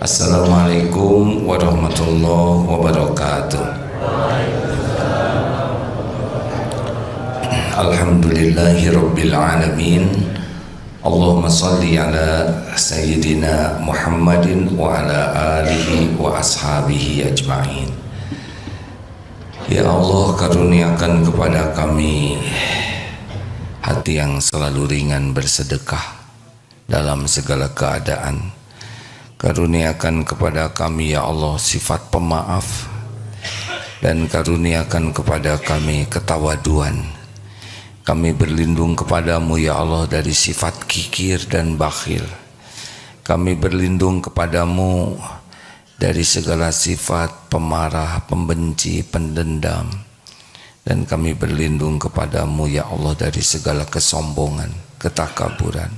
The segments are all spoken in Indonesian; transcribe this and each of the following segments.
Assalamualaikum warahmatullahi wabarakatuh. Alhamdulillahi rabbil alamin. Allahumma salli ala sayyidina Muhammadin wa ala alihi wa ashabihi ajma'in. Ya Allah, karuniakan kepada kami hati yang selalu ringan bersedekah dalam segala keadaan. Karuniakan kepada kami ya Allah sifat pemaaf, dan karuniakan kepada kami ketawaduan. Kami berlindung kepadamu ya Allah dari sifat kikir dan bakhil. Kami berlindung kepadamu dari segala sifat pemarah, pembenci, pendendam. Dan kami berlindung kepadamu ya Allah dari segala kesombongan, ketakaburan.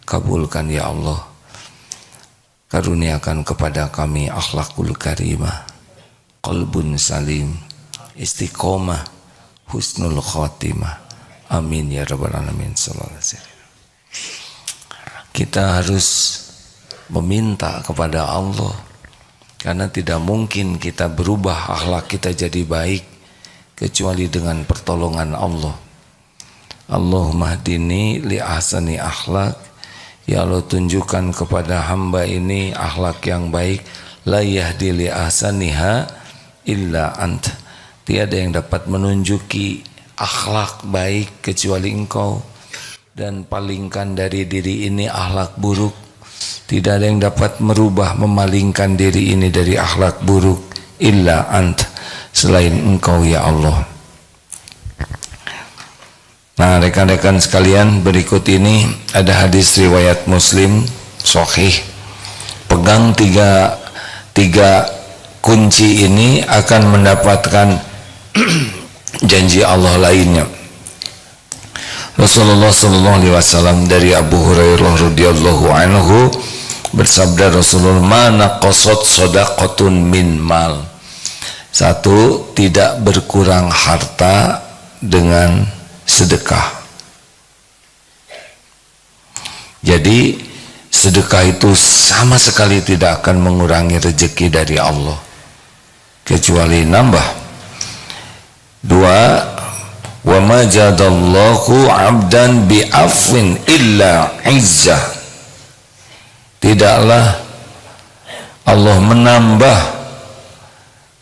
Kabulkan ya Allah. Karuniakan kepada kami akhlakul karimah, qalbun salim, istiqomah, husnul khotimah. Amin ya rabbal alamin. Sallallahu alaihi wasallam. Kita harus meminta kepada Allah, karena tidak mungkin kita berubah akhlak kita jadi baik kecuali dengan pertolongan Allah. Allahumma hdini li ahsani akhlak. Ya Allah, tunjukkan kepada hamba ini akhlak yang baik. La yahdi li ahsaniha illa ant. Tiada yang dapat menunjuki akhlak baik kecuali Engkau, dan palingkan dari diri ini akhlak buruk. Tidak ada yang dapat merubah, memalingkan diri ini dari akhlak buruk illa ant, selain Engkau ya Allah. Nah, rekan-rekan sekalian, berikut ini ada hadis riwayat Muslim sahih. Pegang tiga kunci ini akan mendapatkan janji Allah lainnya. Rasulullah sallallahu alaihi wasallam dari Abu Hurairah radhiyallahu anhu bersabda, Rasulullah, "Mana qasat shadaqatun min mal." Satu, tidak berkurang harta dengan sedekah. Jadi sedekah itu sama sekali tidak akan mengurangi rezeki dari Allah, kecuali nambah. Dua, wa ma jadallahu 'abdan bi afwin illa 'izzah. Tidaklah Allah menambah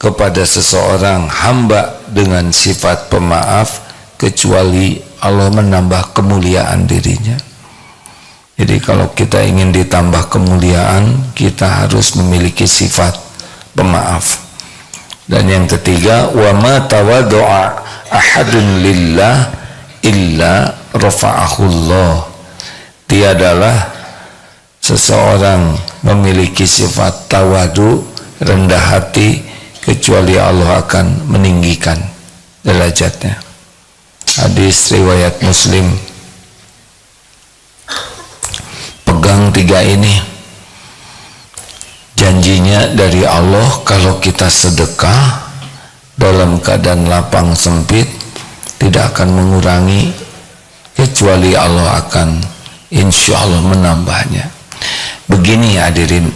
kepada seseorang hamba dengan sifat pemaaf kecuali Allah menambah kemuliaan dirinya. Jadi kalau kita ingin ditambah kemuliaan, kita harus memiliki sifat pemaaf. Dan yang ketiga, wa ma tawaddu'a ahadun lillah illa rafa'ahullah. Tiadalah seseorang memiliki sifat tawadu, rendah hati, kecuali Allah akan meninggikan derajatnya. Hadis riwayat Muslim. Pegang tiga ini, janjinya dari Allah. Kalau kita sedekah dalam keadaan lapang sempit, tidak akan mengurangi, kecuali Allah akan insya Allah menambahnya. Begini hadirin,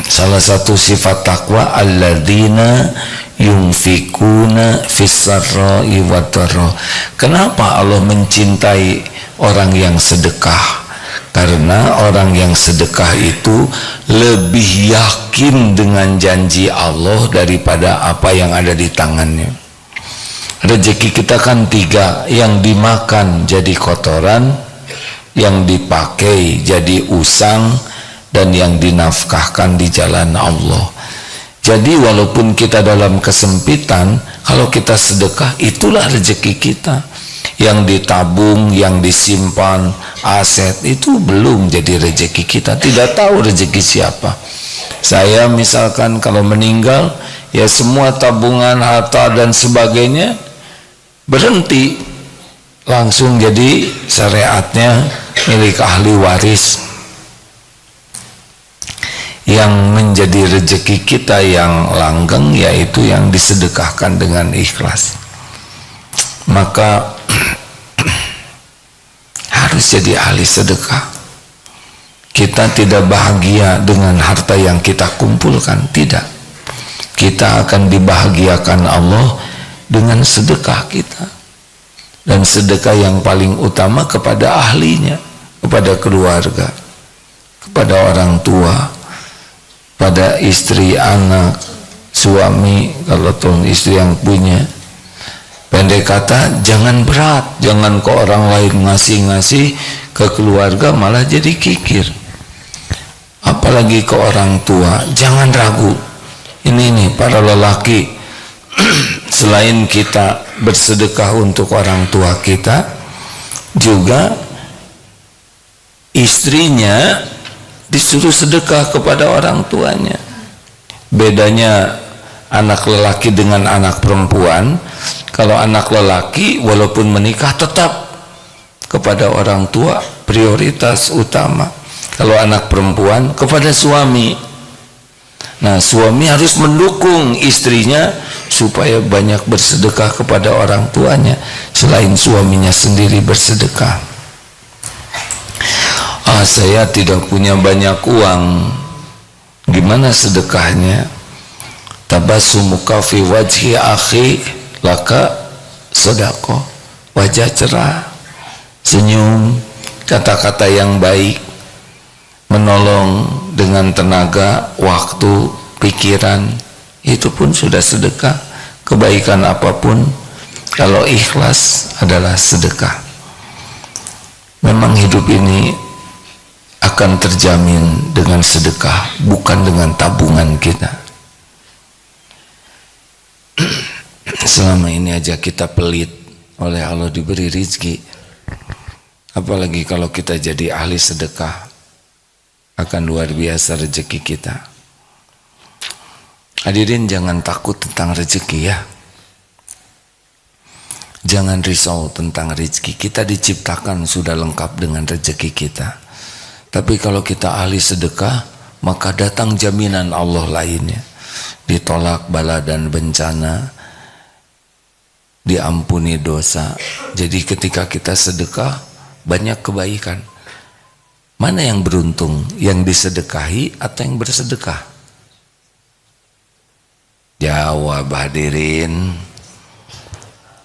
salah satu sifat takwa, alladzina yunfikuna fis-sarra'i wat-dharra. Kenapa Allah mencintai orang yang sedekah? Karena orang yang sedekah itu lebih yakin dengan janji Allah daripada apa yang ada di tangannya. Rezeki kita kan tiga, yang dimakan jadi kotoran, yang dipakai jadi usang, dan yang dinafkahkan di jalan Allah. Jadi walaupun kita dalam kesempitan, kalau kita sedekah, itulah rezeki kita. Yang ditabung, yang disimpan, aset, itu belum jadi rezeki kita. Tidak tahu rezeki siapa. Saya misalkan kalau meninggal, ya semua tabungan, harta dan sebagainya berhenti. Langsung jadi syariatnya milik ahli waris. Yang menjadi rezeki kita yang langgeng yaitu yang disedekahkan dengan ikhlas. Maka harus jadi ahli sedekah. Kita tidak bahagia dengan harta yang kita kumpulkan, tidak. Kita akan dibahagiakan Allah dengan sedekah kita, dan sedekah yang paling utama kepada ahlinya, kepada keluarga, kepada orang tua, pada istri, anak, suami, kalau tuh istri yang punya. Pendek kata, jangan berat, jangan ke orang lain ngasih-ngasih, ke keluarga malah jadi kikir. Apalagi ke orang tua, jangan ragu. Ini para lelaki, selain kita bersedekah untuk orang tua kita, juga istrinya disuruh sedekah kepada orang tuanya. Bedanya anak lelaki dengan anak perempuan, kalau anak lelaki walaupun menikah tetap kepada orang tua prioritas utama. Kalau anak perempuan kepada suami. Nah, suami harus mendukung istrinya supaya banyak bersedekah kepada orang tuanya selain suaminya sendiri bersedekah. Saya tidak punya banyak uang, gimana sedekahnya? Tabassumuka fi wajhi akhi laka sedekah. Wajah cerah, senyum, kata-kata yang baik, menolong dengan tenaga, waktu, pikiran, itu pun sudah sedekah. Kebaikan apapun kalau ikhlas adalah sedekah. Memang hidup ini akan terjamin dengan sedekah, bukan dengan tabungan kita. Selama ini aja kita pelit, oleh Allah diberi rizki, apalagi kalau kita jadi ahli sedekah, akan luar biasa rezeki kita. Hadirin, jangan takut tentang rezeki ya. Jangan risau tentang rezeki. Kita diciptakan sudah lengkap dengan rezeki kita. Tapi kalau kita ahli sedekah, maka datang jaminan Allah lainnya. Ditolak bala dan bencana, diampuni dosa. Jadi ketika kita sedekah, banyak kebaikan. Mana yang beruntung, yang disedekahi atau yang bersedekah? Jawab hadirin.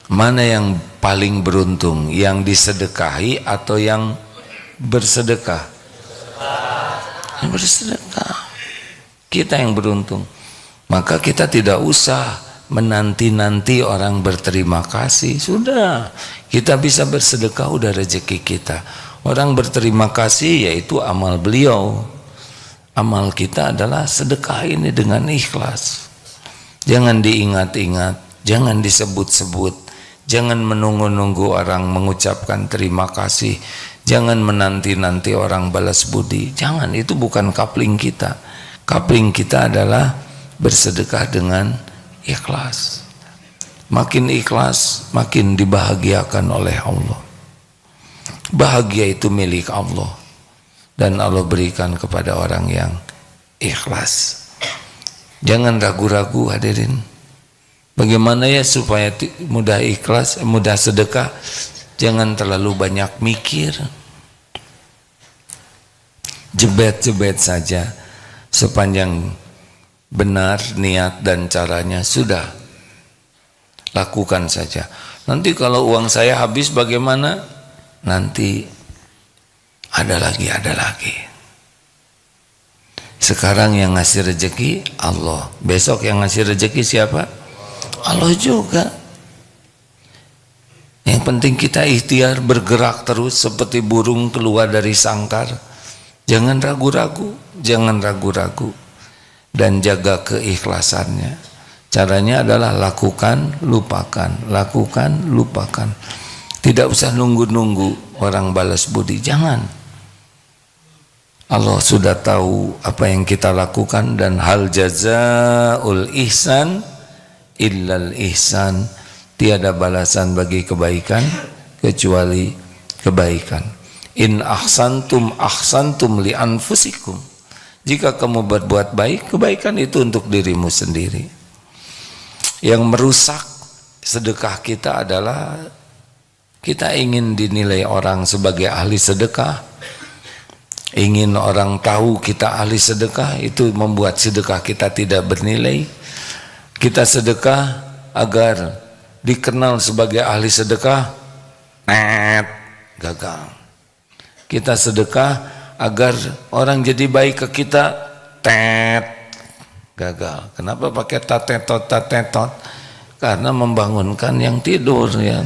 Mana yang paling beruntung, yang disedekahi atau yang bersedekah? Yang bersedekah. Kita yang beruntung. Maka kita tidak usah menanti-nanti orang berterima kasih. Sudah, kita bisa bersedekah, udah rezeki kita. Orang berterima kasih yaitu amal beliau. Amal kita adalah sedekah ini dengan ikhlas. Jangan diingat-ingat, jangan disebut-sebut, jangan menunggu-nunggu orang mengucapkan terima kasih, jangan menanti-nanti orang balas budi. Jangan, itu bukan kapling kita. Kapling kita adalah bersedekah dengan ikhlas. Makin ikhlas, makin dibahagiakan oleh Allah. Bahagia itu milik Allah, dan Allah berikan kepada orang yang ikhlas. Jangan ragu-ragu hadirin. Bagaimana ya supaya mudah ikhlas, mudah sedekah? Jangan terlalu banyak mikir. Jebet-jebet saja. Sepanjang benar niat dan caranya, sudah lakukan saja. Nanti kalau uang saya habis bagaimana? Nanti ada lagi. Sekarang yang ngasih rezeki Allah, besok yang ngasih rezeki siapa? Allah juga. Yang penting kita ikhtiar bergerak terus seperti burung keluar dari sangkar. Jangan ragu-ragu, dan jaga keikhlasannya. Caranya adalah lakukan, lupakan, lakukan, lupakan. Tidak usah nunggu-nunggu orang balas budi, jangan. Allah sudah tahu apa yang kita lakukan, dan hal jazaul ihsan illal ihsan. Tiada balasan bagi kebaikan kecuali kebaikan. In ahsantum ahsantum li anfusikum. Jika kamu berbuat baik, kebaikan itu untuk dirimu sendiri. Yang merusak sedekah kita adalah kita ingin dinilai orang sebagai ahli sedekah, ingin orang tahu kita ahli sedekah, itu membuat sedekah kita tidak bernilai. Kita sedekah agar dikenal sebagai ahli sedekah, gagal. Kita sedekah agar orang jadi baik ke kita, gagal. Kenapa pakai tatetot? Karena membangunkan yang tidur, ya.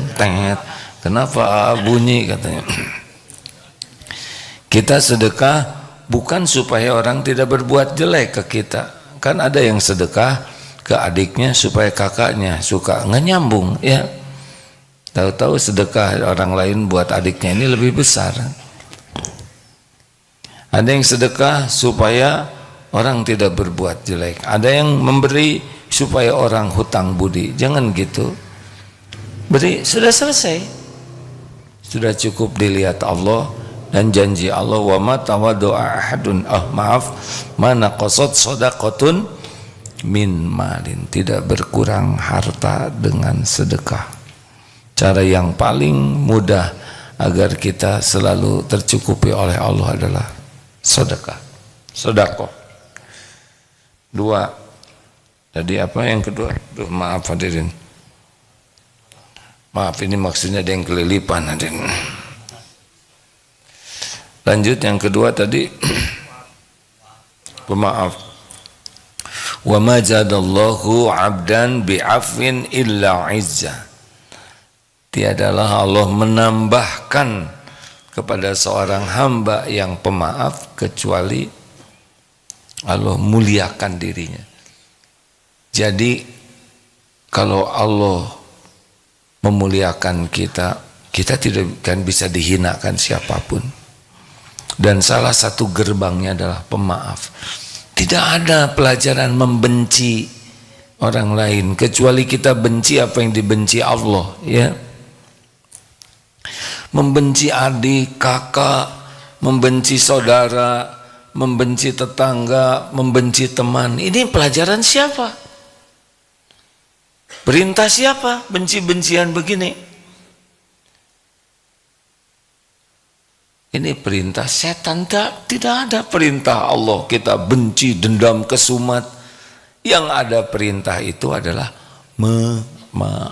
Kenapa bunyi katanya? Kita sedekah bukan supaya orang tidak berbuat jelek ke kita. Kan ada yang sedekah ke adiknya supaya kakaknya suka, nggak nyambung, ya. Tahu-tahu sedekah orang lain buat adiknya ini lebih besar. Ada yang sedekah supaya orang tidak berbuat jelek. Ada yang memberi supaya orang hutang budi. Jangan gitu. Beri, sudah selesai. Sudah cukup dilihat Allah. Dan janji Allah, wa ma tawaddu'a ahadun, mana qasad shadaqatun min malin, tidak berkurang harta dengan sedekah. Cara yang paling mudah agar kita selalu tercukupi oleh Allah adalah sedekah. Sedekah. Dua. Tadi apa yang kedua? Duh, maaf hadirin. Maaf, ini maksudnya ada yang kelilipan hadirin. Lanjut yang kedua tadi, pemaaf. Wa ma jadallahu 'abdan bi'afwin illa 'izza. Tiadalah Allah menambahkan kepada seorang hamba yang pemaaf kecuali Allah muliakan dirinya. Jadi kalau Allah memuliakan kita, kita tidak akan bisa dihinakan siapapun. Dan salah satu gerbangnya adalah pemaaf. Tidak ada pelajaran membenci orang lain kecuali kita benci apa yang dibenci Allah, ya. Membenci adik, kakak, membenci saudara, membenci tetangga, membenci teman. Ini pelajaran siapa? Perintah siapa? Benci-bencian begini. Ini perintah setan, tidak ada perintah Allah kita benci, dendam, kesumat. Yang ada perintah itu adalah memaafkan.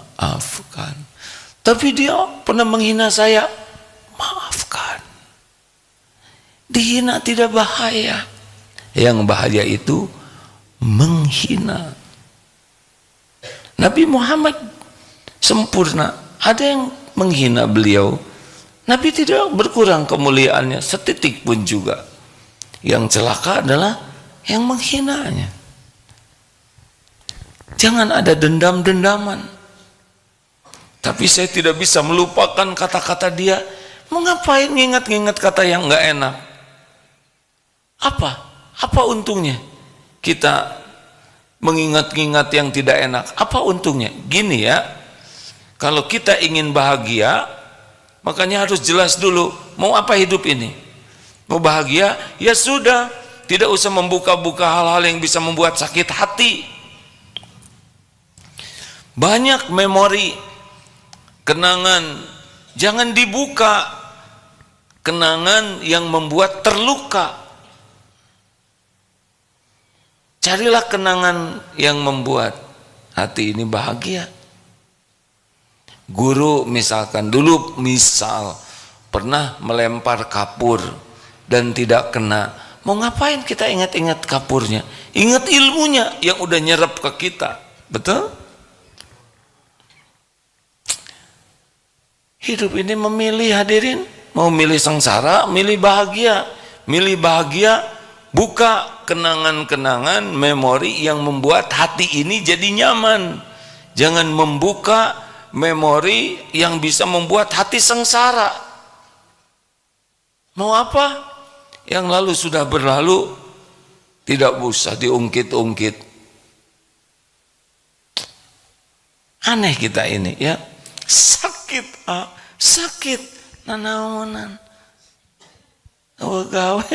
Tapi dia pernah menghina saya, maafkan. Dihina tidak bahaya. Yang bahaya itu menghina. Nabi Muhammad sempurna, ada yang menghina beliau, Nabi tidak berkurang kemuliaannya setitik pun juga. Yang celaka adalah yang menghinanya. Jangan ada dendam-dendaman. Tapi saya tidak bisa melupakan kata-kata dia. Mau ngapain ngingat-ngingat kata yang enggak enak? Apa untungnya kita mengingat-ingat yang tidak enak? Apa untungnya? Gini ya, kalau kita ingin bahagia, makanya harus jelas dulu mau apa hidup ini. Mau bahagia, ya sudah, tidak usah membuka-buka hal-hal yang bisa membuat sakit hati. Banyak memori, kenangan, jangan dibuka. Kenangan yang membuat terluka. Carilah kenangan yang membuat hati ini bahagia. Guru misalkan dulu pernah melempar kapur dan tidak kena, mau ngapain kita ingat-ingat kapurnya? Ingat ilmunya yang udah nyerap ke kita, betul? Hidup ini memilih hadirin, mau milih sengsara, milih bahagia. Milih bahagia, buka kenangan-kenangan, memori yang membuat hati ini jadi nyaman. Jangan membuka memori yang bisa membuat hati sengsara. Mau apa? Yang lalu sudah berlalu, tidak usah diungkit-ungkit. Aneh kita ini ya. Sakit nanaonan. Gawe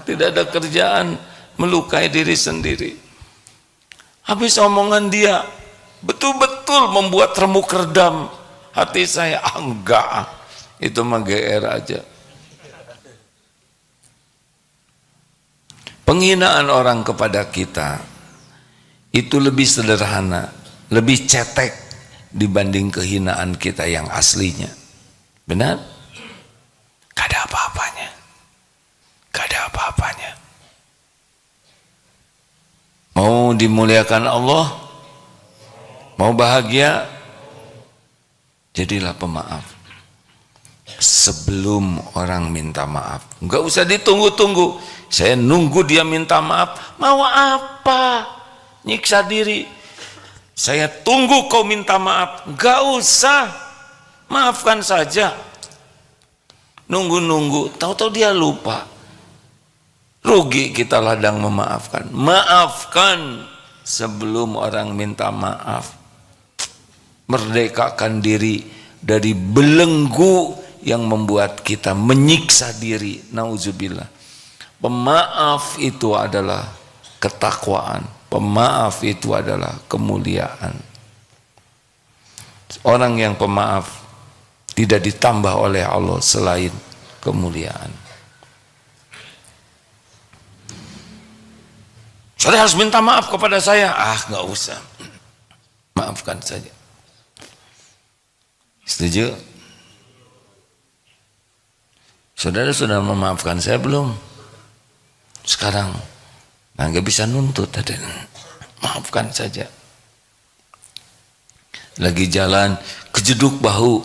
tidak ada kerjaan, melukai diri sendiri. Habis omongan dia betul-betul membuat remuk redam hati saya. Enggak, itu mah GR aja. Penghinaan orang kepada kita itu lebih sederhana, lebih cetek dibanding kehinaan kita yang aslinya. Benar? Gak ada apa-apanya. Gak ada apa-apanya. Mau dimuliakan Allah, mau bahagia, jadilah pemaaf sebelum orang minta maaf. Enggak usah ditunggu-tunggu. Saya nunggu dia minta maaf. Mau apa? Nyiksa diri. Saya tunggu kau minta maaf. Enggak usah. Maafkan saja. Nunggu-nunggu, tahu-tahu dia lupa. Rugi kita ladang memaafkan. Maafkan sebelum orang minta maaf. Merdekakan diri dari belenggu yang membuat kita menyiksa diri. Nauzubillah. Pemaaf itu adalah ketakwaan. Pemaaf itu adalah kemuliaan. Orang yang pemaaf tidak ditambah oleh Allah selain kemuliaan. Saudara harus minta maaf kepada saya. Nggak usah. Maafkan saja. Setuju? Saudara sudah memaafkan saya belum? Sekarang nggak bisa nuntut, maafkan saja. Lagi jalan kejeduk bahu,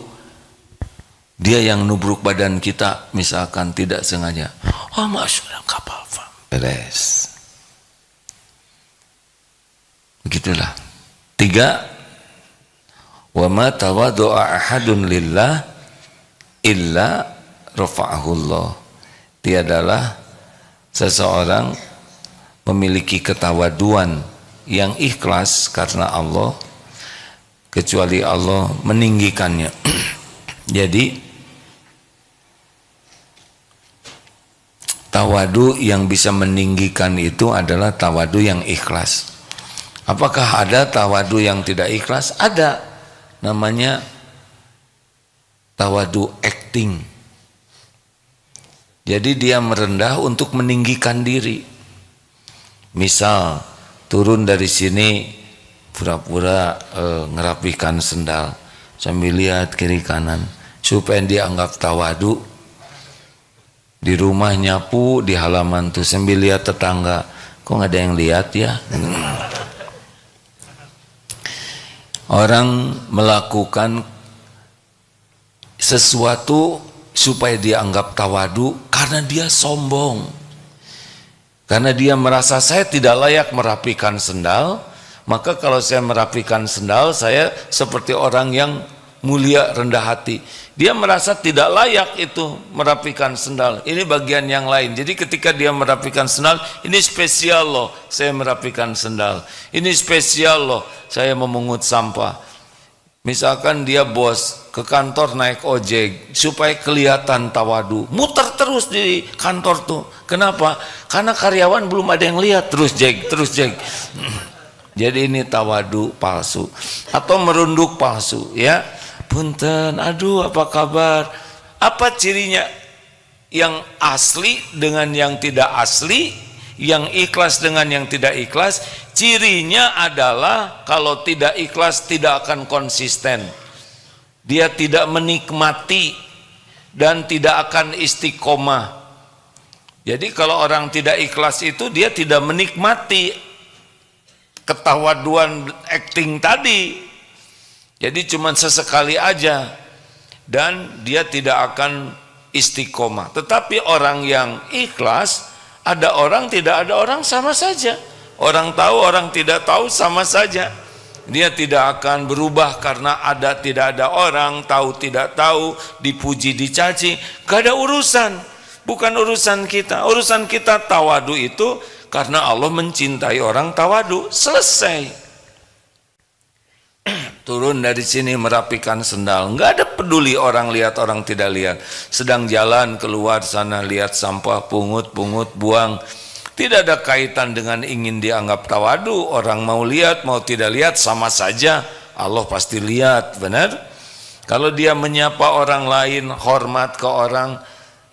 dia yang nubruk badan kita, misalkan tidak sengaja. Oh maksudnya nggak apa-apa, beres. Begitulah. 3, wa ma tawaddu'a ahadun lillah illa rafa'ahullah. Tiadalah seseorang memiliki ketawaduan yang ikhlas karena Allah kecuali Allah meninggikannya. Jadi tawadu yang bisa meninggikan itu adalah tawadu yang ikhlas. Apakah ada tawadu yang tidak ikhlas? Ada. Namanya tawadu acting. Jadi dia merendah untuk meninggikan diri. Misal turun dari sini pura-pura ngerapikan sendal sambil lihat kiri kanan supaya dia anggap tawadu. Di rumah nyapu di halaman tuh sambil lihat tetangga, kok nggak ada yang lihat ya? Orang melakukan sesuatu supaya dia anggap tawadu karena dia sombong, karena dia merasa saya tidak layak merapikan sendal, maka kalau saya merapikan sendal saya seperti orang yang mulia rendah hati. Dia merasa tidak layak itu merapikan sendal, ini bagian yang lain. Jadi ketika dia merapikan sendal, ini spesial loh saya merapikan sendal, ini spesial loh saya memungut sampah. Misalkan dia bos ke kantor naik ojek supaya kelihatan tawadu, muter terus di kantor tuh. Kenapa? Karena karyawan belum ada yang lihat, terus jeg. Jadi ini tawadu palsu atau merunduk palsu ya. Punten, aduh apa kabar? Apa cirinya? Yang asli dengan yang tidak asli, yang ikhlas dengan yang tidak ikhlas. Cirinya adalah kalau tidak ikhlas tidak akan konsisten. Dia tidak menikmati dan tidak akan istiqomah. Jadi kalau orang tidak ikhlas itu dia tidak menikmati ketawaduan acting tadi. Jadi cuma sesekali aja dan dia tidak akan istiqomah. Tetapi orang yang ikhlas, ada orang tidak ada orang sama saja. Orang tahu, orang tidak tahu sama saja. Dia tidak akan berubah karena ada tidak ada orang, tahu tidak tahu, dipuji dicaci. Gak ada urusan, bukan urusan kita. Urusan kita tawadu itu karena Allah mencintai orang tawadu. Selesai. Turun dari sini merapikan sendal, nggak ada peduli orang lihat orang tidak lihat. Sedang jalan keluar sana lihat sampah, pungut buang. Tidak ada kaitan dengan ingin dianggap tawadu. Orang mau lihat mau tidak lihat sama saja, Allah pasti lihat, benar? Kalau dia menyapa orang lain, hormat ke orang,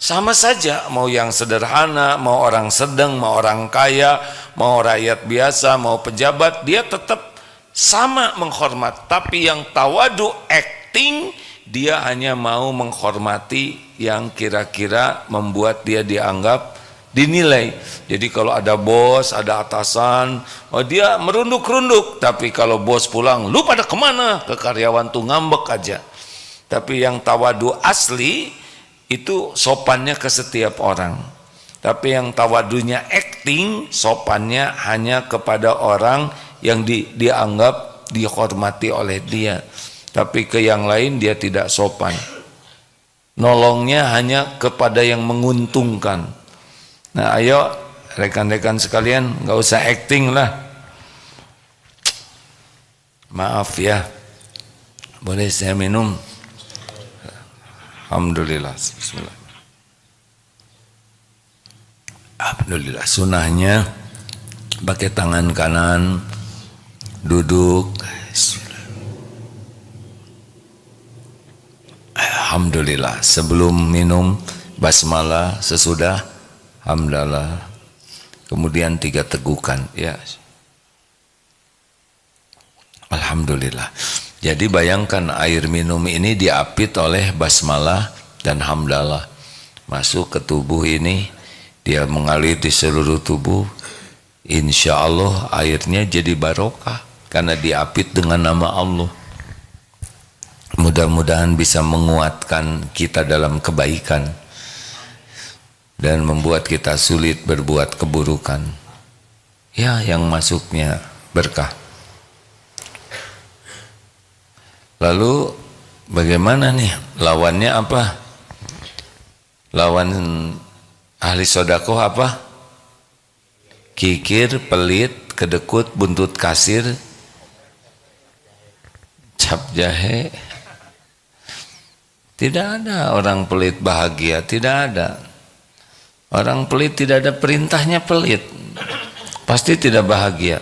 Sama saja, mau yang sederhana, mau orang sedang, mau orang kaya, mau rakyat biasa, mau pejabat, dia tetap sama menghormat. Tapi yang tawadu acting, dia hanya mau menghormati yang kira-kira membuat dia dianggap dinilai. Jadi kalau ada bos, ada atasan, oh dia merunduk-runduk. Tapi kalau bos pulang, lu pada kemana? Ke karyawan tuh ngambek aja. Tapi yang tawadu asli itu sopannya ke setiap orang. Tapi yang tawadunya acting, sopannya hanya kepada orang yang dianggap dihormati oleh dia. Tapi ke yang lain dia tidak sopan. Nolongnya hanya kepada yang menguntungkan. Nah ayo rekan-rekan sekalian, nggak usah acting lah. Maaf ya, boleh saya minum? Alhamdulillah. Bismillah. Alhamdulillah. Sunahnya pakai tangan kanan, duduk. Alhamdulillah. Sebelum minum basmalah, sesudah hamdalah, kemudian 3 tegukan. Ya. Alhamdulillah. Jadi bayangkan air minum ini diapit oleh basmalah dan hamdalah. Masuk ke tubuh ini, dia mengalir di seluruh tubuh. Insya Allah airnya jadi barokah karena diapit dengan nama Allah. Mudah-mudahan bisa menguatkan kita dalam kebaikan dan membuat kita sulit berbuat keburukan. Ya, yang masuknya berkah. Lalu bagaimana nih lawannya apa? Lawan ahli sodakoh apa? Kikir, pelit, kedekut, buntut kasir, cap jahe. Tidak ada orang pelit bahagia, tidak ada. Orang pelit tidak ada perintahnya pelit, pasti tidak bahagia.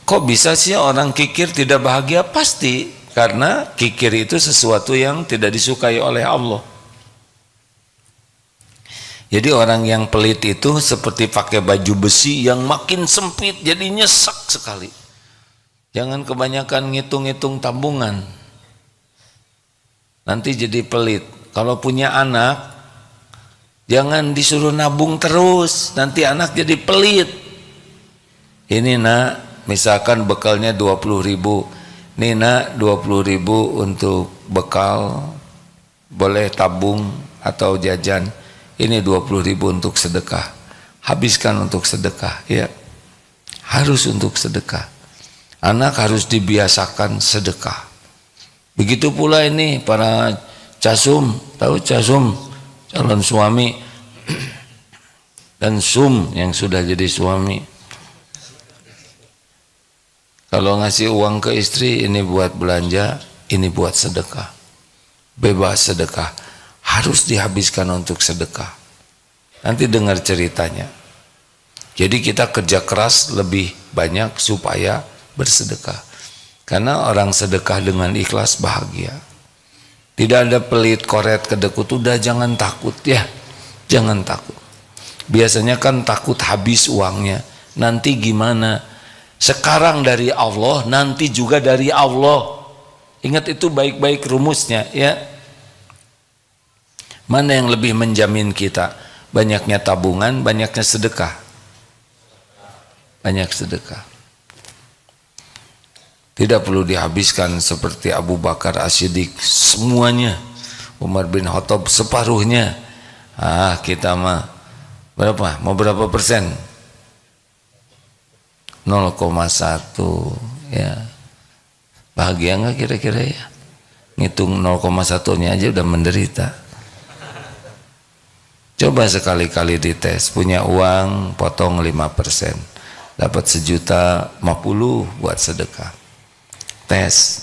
Kok bisa sih orang kikir tidak bahagia? Pasti. Karena kikir itu sesuatu yang tidak disukai oleh Allah. Jadi orang yang pelit itu seperti pakai baju besi yang makin sempit, jadi nyesek sekali. Jangan kebanyakan ngitung-ngitung tabungan, nanti jadi pelit. Kalau punya anak, jangan disuruh nabung terus, nanti anak jadi pelit. Ini nak, misalkan bekalnya 20.000, Nina 20.000 untuk bekal, boleh tabung atau jajan. Ini 20.000 untuk sedekah. Habiskan untuk sedekah, ya. Harus untuk sedekah. Anak harus dibiasakan sedekah. Begitu pula ini para casum, tahu casum, calon suami dan sum yang sudah jadi suami. Kalau ngasih uang ke istri, ini buat belanja, ini buat sedekah. Bebas sedekah, harus dihabiskan untuk sedekah. Nanti dengar ceritanya. Jadi kita kerja keras lebih banyak supaya bersedekah. Karena orang sedekah dengan ikhlas bahagia. Tidak ada pelit, koret, kedekut, udah jangan takut ya. Jangan takut. Biasanya kan takut habis uangnya. Nanti gimana? Sekarang dari Allah, nanti juga dari Allah. Ingat itu baik-baik rumusnya ya. Mana yang lebih menjamin kita? Banyaknya tabungan, banyaknya sedekah? Banyak sedekah. Tidak perlu dihabiskan seperti Abu Bakar As-Siddiq semuanya, Umar bin Khattab separuhnya. Kita mah berapa? Mau berapa persen? 0,1 ya. Bahagia nggak kira-kira ya? Ngitung 0,1-nya aja udah menderita. Coba sekali-kali dites, punya uang potong 5%, dapat 1.050.000 buat sedekah. Tes,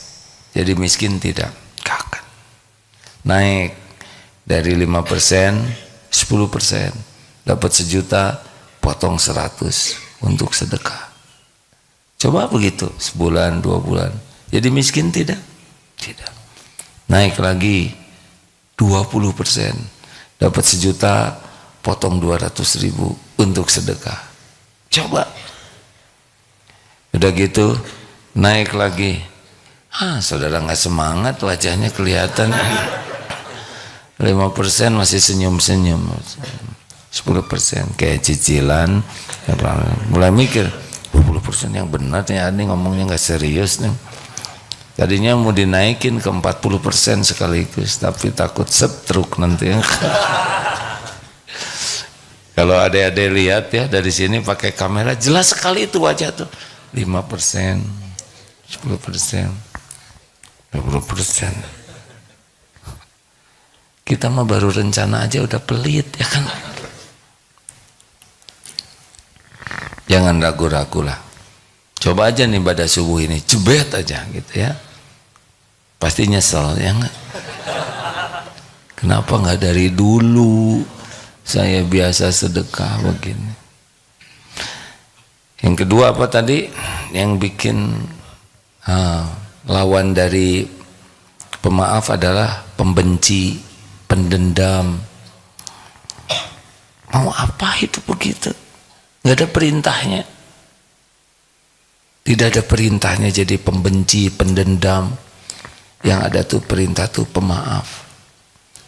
jadi miskin tidak? Kagak. Naik dari 5%, 10%, dapat 1.000.000, potong 100 untuk sedekah. Coba begitu, sebulan, 2 bulan. Jadi miskin tidak? Tidak. Naik lagi 20%, dapat 1 juta, potong 200.000 untuk sedekah. Coba. Udah gitu naik lagi. Saudara nggak semangat, wajahnya kelihatan. 5% masih senyum-senyum. 10% kayak cicilan. Mulai mikir 20% yang benar nih, ini ngomongnya nggak serius nih. Tadinya mau dinaikin ke 40% sekaligus, tapi takut setruk nanti. Kalau adik-adik lihat ya dari sini pakai kamera, jelas sekali itu wajah tuh. 5%, 10%, 20%. Kita mah baru rencana aja udah pelit, ya kan? Jangan ragu-ragu lah. Coba aja nih pada subuh ini, jebet aja gitu ya. Pasti nyesel, ya nggak? Kenapa nggak dari dulu saya biasa sedekah begini? Yang kedua apa tadi? Yang bikin lawan dari pemaaf adalah pembenci, pendendam. Mau apa itu begitu? Nggak ada perintahnya. Tidak ada perintahnya jadi pembenci, pendendam. Yang ada tuh perintah tuh pemaaf.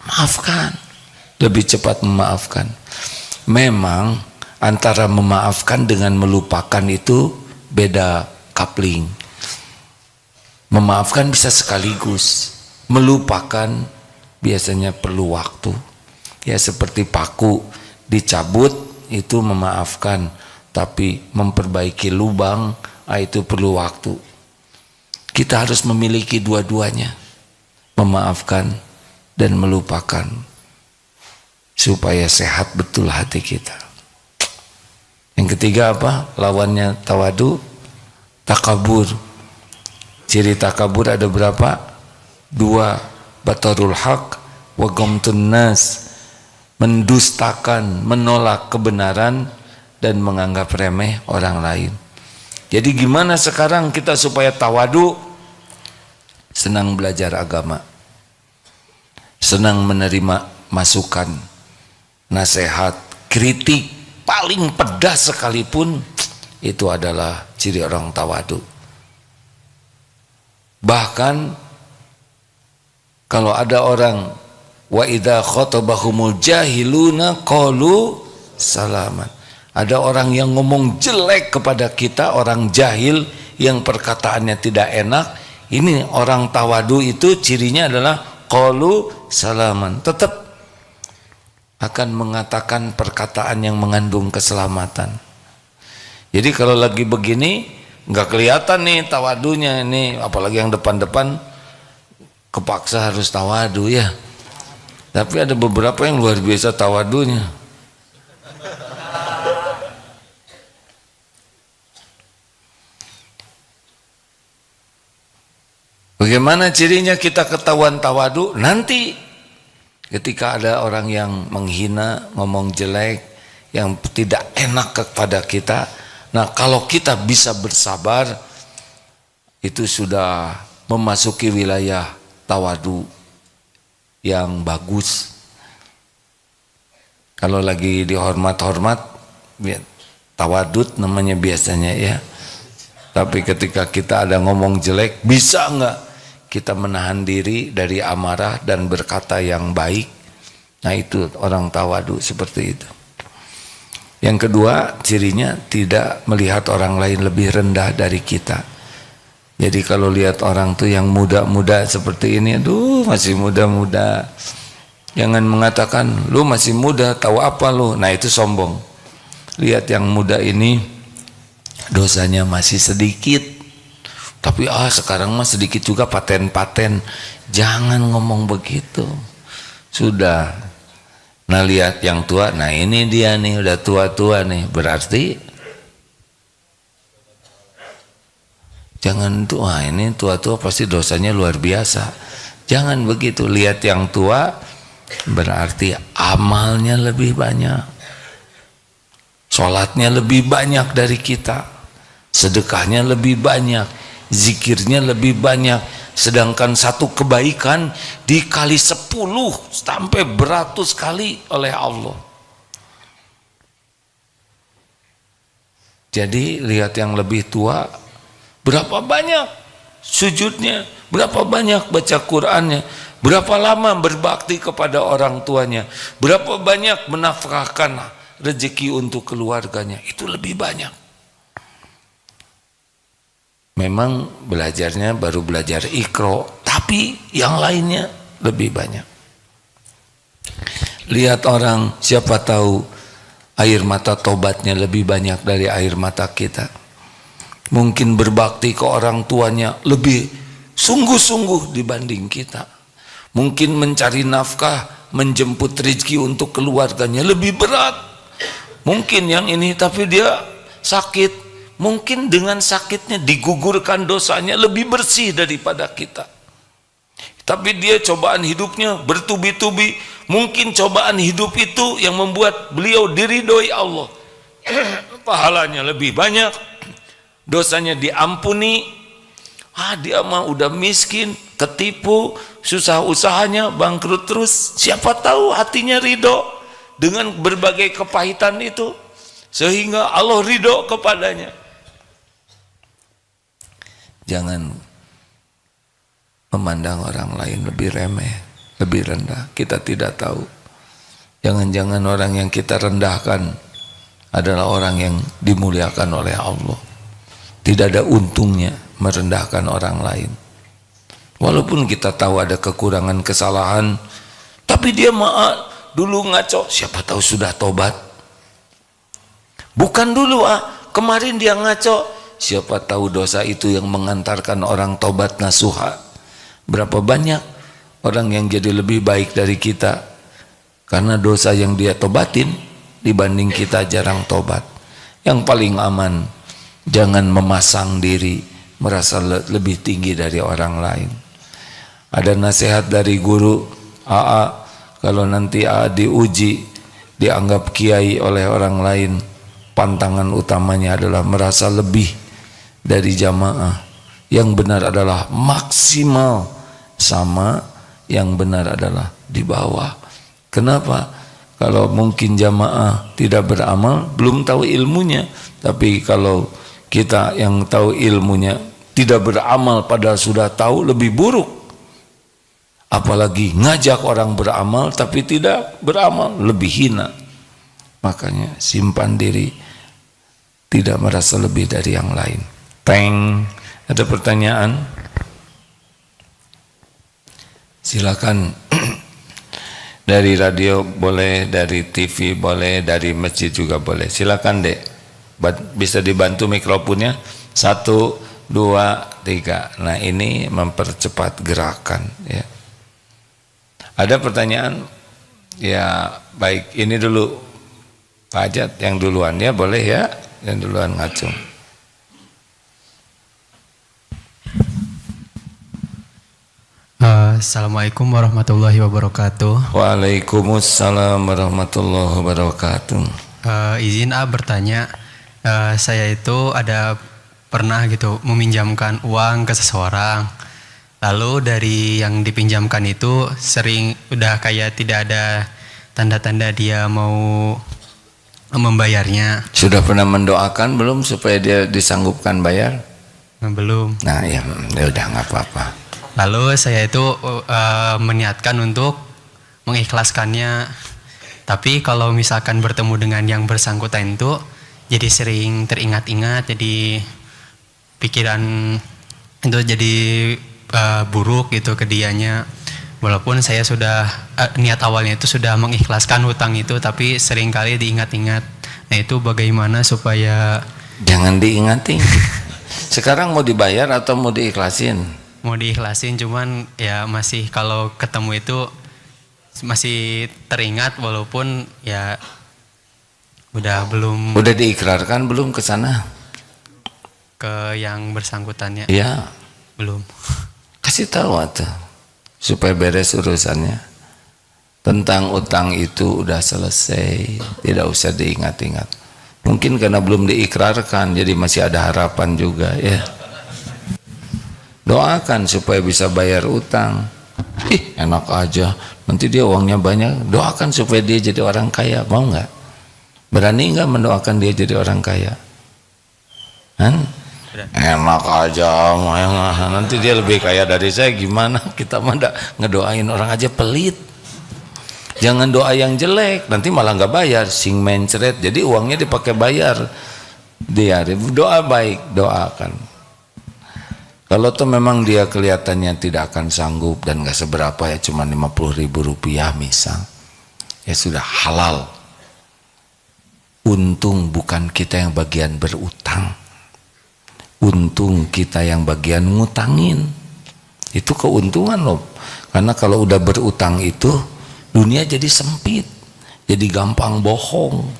Maafkan. Lebih cepat memaafkan. Memang antara memaafkan dengan melupakan itu beda coupling. Memaafkan bisa sekaligus. Melupakan biasanya perlu waktu. Ya seperti paku dicabut itu memaafkan, tapi memperbaiki lubang itu perlu waktu. Kita harus memiliki dua-duanya, memaafkan dan melupakan, supaya sehat betul hati kita. Yang ketiga apa? Lawannya tawadu, takabur. Ciri takabur ada berapa? 2, batarul haq wa ghamtun nas. Mendustakan, menolak kebenaran dan menganggap remeh orang lain. Jadi gimana sekarang kita supaya tawadu? Senang belajar agama, senang menerima masukan, nasihat, kritik paling pedas sekalipun, itu adalah ciri orang tawadu. Bahkan kalau ada orang wa idza khatabahumul jahiluna qalu salaman. Ada orang yang ngomong jelek kepada kita, orang jahil yang perkataannya tidak enak. Ini orang tawadu itu cirinya adalah qalu salaman. Tetap akan mengatakan perkataan yang mengandung keselamatan. Jadi kalau lagi begini nggak kelihatan nih tawadunya ini, apalagi yang depan-depan kepaksa harus tawadu ya. Tapi ada beberapa yang luar biasa tawadunya. Bagaimana cirinya kita ketahuan tawadu? Nanti ketika ada orang yang menghina, ngomong jelek, yang tidak enak kepada kita, nah kalau kita bisa bersabar, itu sudah memasuki wilayah tawadu yang bagus. Kalau lagi dihormat-hormat, tawadud namanya biasanya ya. Tapi ketika kita ada ngomong jelek, bisa enggak kita menahan diri dari amarah dan berkata yang baik? Nah itu orang tawadu seperti itu. Yang kedua, cirinya tidak melihat orang lain lebih rendah dari kita. Jadi kalau lihat orang tuh yang muda-muda seperti ini, aduh masih muda-muda, jangan mengatakan lu masih muda, tahu apa lu? Nah itu sombong. Lihat yang muda ini dosanya masih sedikit, tapi sekarang mah sedikit juga paten-paten. Jangan ngomong begitu. Sudah. Nah lihat yang tua, nah ini dia nih udah tua-tua nih, berarti jangan tua, ini tua-tua pasti dosanya luar biasa. Jangan begitu. Lihat yang tua berarti amalnya lebih banyak, sholatnya lebih banyak dari kita, sedekahnya lebih banyak, zikirnya lebih banyak, sedangkan satu kebaikan dikali 10 sampai beratus kali oleh Allah. Jadi lihat yang lebih tua, berapa banyak sujudnya, berapa banyak baca Qur'annya, berapa lama berbakti kepada orang tuanya, berapa banyak menafkahkan rezeki untuk keluarganya, itu lebih banyak. Memang belajarnya baru belajar Iqra, tapi yang lainnya lebih banyak. Lihat orang, siapa tahu air mata tobatnya lebih banyak dari air mata kita. Mungkin berbakti ke orang tuanya lebih sungguh-sungguh dibanding kita. Mungkin mencari nafkah, menjemput rezeki untuk keluarganya lebih berat. Mungkin yang ini tapi dia sakit, mungkin dengan sakitnya digugurkan dosanya lebih bersih daripada kita. Tapi dia cobaan hidupnya bertubi-tubi, mungkin cobaan hidup itu yang membuat beliau diridhoi Allah. Pahalanya lebih banyak, dosanya diampuni. Dia mah udah miskin, ketipu, susah usahanya, bangkrut terus. Siapa tahu hatinya ridho dengan berbagai kepahitan itu, sehingga Allah ridho kepadanya. Jangan memandang orang lain lebih remeh, lebih rendah. Kita tidak tahu. Jangan-jangan orang yang kita rendahkan adalah orang yang dimuliakan oleh Allah. Tidak ada untungnya merendahkan orang lain. Walaupun kita tahu ada kekurangan, kesalahan, tapi dia maaf dulu ngaco, siapa tahu sudah tobat. Bukan dulu kemarin dia ngaco, siapa tahu dosa itu yang mengantarkan orang tobat nasuha. Berapa banyak orang yang jadi lebih baik dari kita karena dosa yang dia tobatin dibanding kita jarang tobat. Yang paling aman, jangan memasang diri merasa lebih tinggi dari orang lain. Ada nasihat dari guru, kalau nanti diuji, dianggap kiai oleh orang lain, pantangan utamanya adalah merasa lebih dari jamaah. Yang benar adalah maksimal sama, yang benar adalah di bawah. Kenapa? Kalau mungkin jamaah tidak beramal, belum tahu ilmunya, tapi kalau kita yang tahu ilmunya tidak beramal padahal sudah tahu, lebih buruk. Apalagi ngajak orang beramal tapi tidak beramal, lebih hina. Makanya simpan diri, tidak merasa lebih dari yang lain. Ada pertanyaan? Silakan. Dari radio boleh, dari TV boleh, dari masjid juga boleh. Silakan Dek, bisa dibantu mikrofonnya. 1, 2, 3. Nah ini mempercepat gerakan ya. Ada pertanyaan? Ya baik, ini dulu Pak Ajat yang duluan ya, boleh ya, yang duluan ngacung. Assalamualaikum warahmatullahi wabarakatuh. Waalaikumsalam warahmatullahi wabarakatuh. Izin bertanya, saya itu ada pernah gitu meminjamkan uang ke seseorang, lalu dari yang dipinjamkan itu sering udah kayak tidak ada tanda-tanda dia mau membayarnya. Sudah pernah mendoakan belum supaya dia disanggupkan bayar? Belum. Nah ya udah nggak apa-apa. Lalu saya itu meniatkan untuk mengikhlaskannya, tapi kalau misalkan bertemu dengan yang bersangkutan itu jadi sering teringat-ingat, jadi pikiran itu jadi buruk gitu ke dianya. Walaupun saya sudah niat awalnya itu sudah mengikhlaskan hutang itu, tapi seringkali diingat-ingat. Nah itu bagaimana supaya... Jangan diingatin. Sekarang mau dibayar atau mau diikhlasin? Mau diikhlasin, cuman ya masih kalau ketemu itu masih teringat, walaupun ya udah belum. Udah diikrarkan belum ke sana? Ke yang bersangkutannya? Iya. Belum. Kasih tahu tuh supaya beres urusannya. Tentang utang itu udah selesai, tidak usah diingat-ingat. Mungkin karena belum diikrarkan, jadi masih ada harapan juga ya. Doakan supaya bisa bayar utang. Ih, enak aja, nanti dia uangnya banyak. Doakan supaya dia jadi orang kaya. Mau nggak? Berani nggak mendoakan dia jadi orang kaya? Kan? Enak aja, nanti dia lebih kaya dari saya. Gimana? Kita mah ngedoain orang aja pelit. Jangan doa yang jelek, nanti malah nggak bayar. Sing mencret, jadi uangnya dipakai bayar. Dia doa baik, doakan. Kalau tuh memang dia kelihatannya tidak akan sanggup dan gak seberapa, ya cuma 50.000 rupiah misal, ya sudah halal. Untung bukan kita yang bagian berutang, untung kita yang bagian ngutangin. Itu keuntungan loh. Karena kalau udah berutang itu dunia jadi sempit, jadi gampang bohong,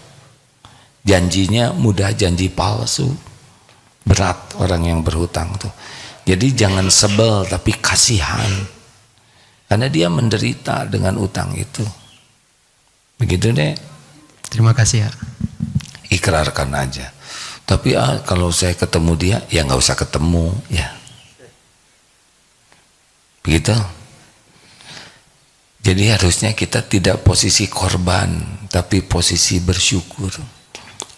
janjinya mudah janji palsu, berat orang yang berhutang tuh. Jadi jangan sebel tapi kasihan, karena dia menderita dengan utang itu. Begitu deh. Terima kasih ya. Ikrarkan aja. Tapi kalau saya ketemu dia, ya nggak usah ketemu ya. Begitu. Jadi harusnya kita tidak posisi korban, tapi posisi bersyukur.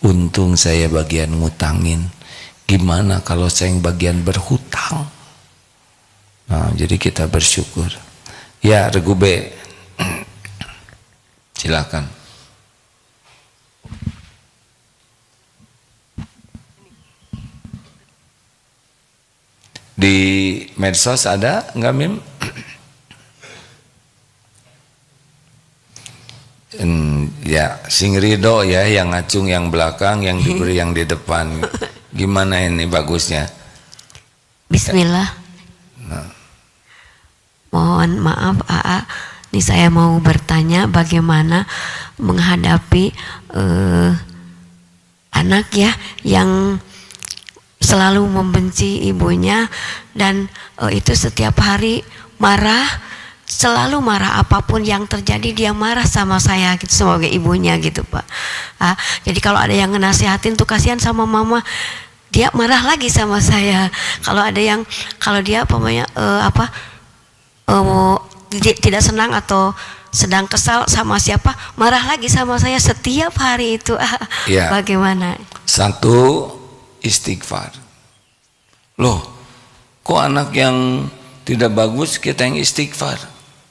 Untung saya bagian ngutangin. Gimana kalau saya yang bagian berhutang? Nah, jadi kita bersyukur. Ya, Regu B. Silakan. Di medsos ada nggak, Mim? Ya, sing ridho ya, yang ngacung yang belakang, yang diberi yang di depan. Gimana ini bagusnya? Bismillah. Nah. Mohon maaf AA, ini saya mau bertanya bagaimana menghadapi anak ya yang selalu membenci ibunya dan itu setiap hari marah, selalu marah, apapun yang terjadi dia marah sama saya gitu sebagai ibunya gitu Pak. Jadi kalau ada yang ngenasihatin tuh kasihan sama mama, dia marah lagi sama saya. Kalau ada yang, kalau dia tidak senang atau sedang kesal sama siapa, marah lagi sama saya setiap hari itu. Ya. Bagaimana? Satu, istighfar. Loh, kok anak yang tidak bagus kita yang istighfar?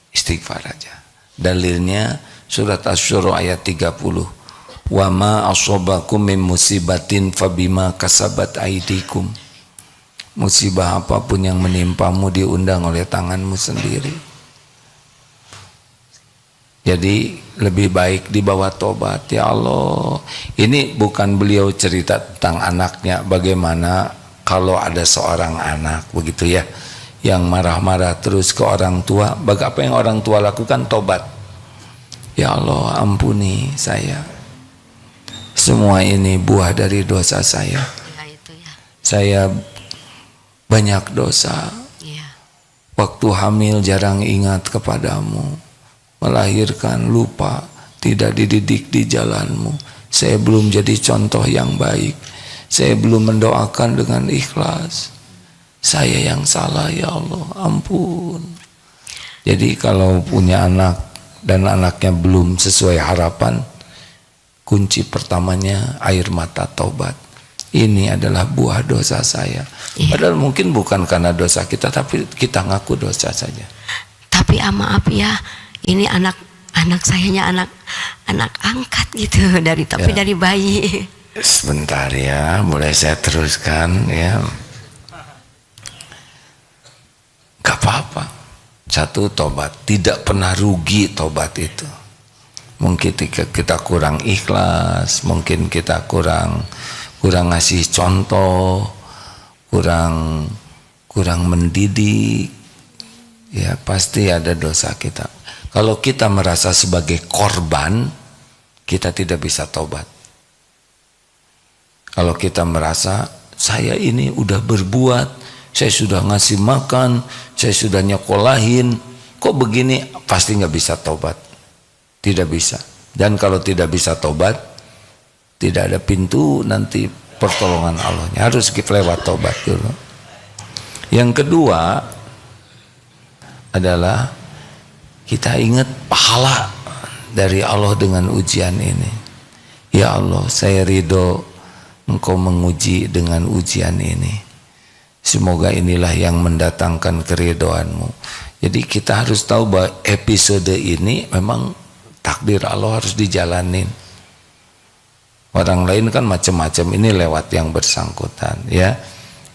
Istighfar aja. Dalilnya surat Asy-Syura ayat 30. Wa ma asobakum min musibatin fabima kasabat aidikum. Musibah apapun yang menimpamu diundang oleh tanganmu sendiri. Jadi lebih baik dibawa tobat. Ya Allah, ini bukan beliau cerita tentang anaknya, bagaimana kalau ada seorang anak begitu ya, yang marah-marah terus ke orang tua. Apa yang orang tua lakukan? Tobat. Ya Allah, ampuni saya, semua ini buah dari dosa saya. Ya, itu ya. Saya banyak dosa. Ya. Waktu hamil jarang ingat kepadamu, melahirkan lupa, tidak dididik di jalanmu. Saya belum jadi contoh yang baik. Saya belum mendoakan dengan ikhlas. Saya yang salah, ya Allah, ampun. Jadi kalau punya anak dan anaknya belum sesuai harapan, kunci pertamanya air mata taubat. Ini adalah buah dosa saya. Padahal mungkin bukan karena dosa kita, tapi kita ngaku dosa saja. Tapi maaf ya, ini anak sayanya anak angkat gitu dari bayi. Sebentar ya, boleh saya teruskan ya. Gak apa-apa. Satu, tobat. Tidak pernah rugi tobat itu. Mungkin kita kurang ikhlas, mungkin kita kurang ngasih contoh, kurang mendidik. Ya pasti ada dosa kita. Kalau kita merasa sebagai korban, kita tidak bisa tobat. Kalau kita merasa saya ini udah berbuat, saya sudah ngasih makan, saya sudah nyekolahin, kok begini, pasti nggak bisa tobat. Tidak bisa. Dan kalau tidak bisa tobat, tidak ada pintu nanti pertolongan Allahnya. Harus kita lewat tobat dulu. Yang kedua adalah kita ingat pahala dari Allah dengan ujian ini. Ya Allah, saya ridho Engkau menguji dengan ujian ini. Semoga inilah yang mendatangkan keridhoan-Mu. Jadi kita harus tahu bahwa episode ini memang takdir Allah harus dijalanin. Orang lain kan macam-macam, ini lewat yang bersangkutan ya.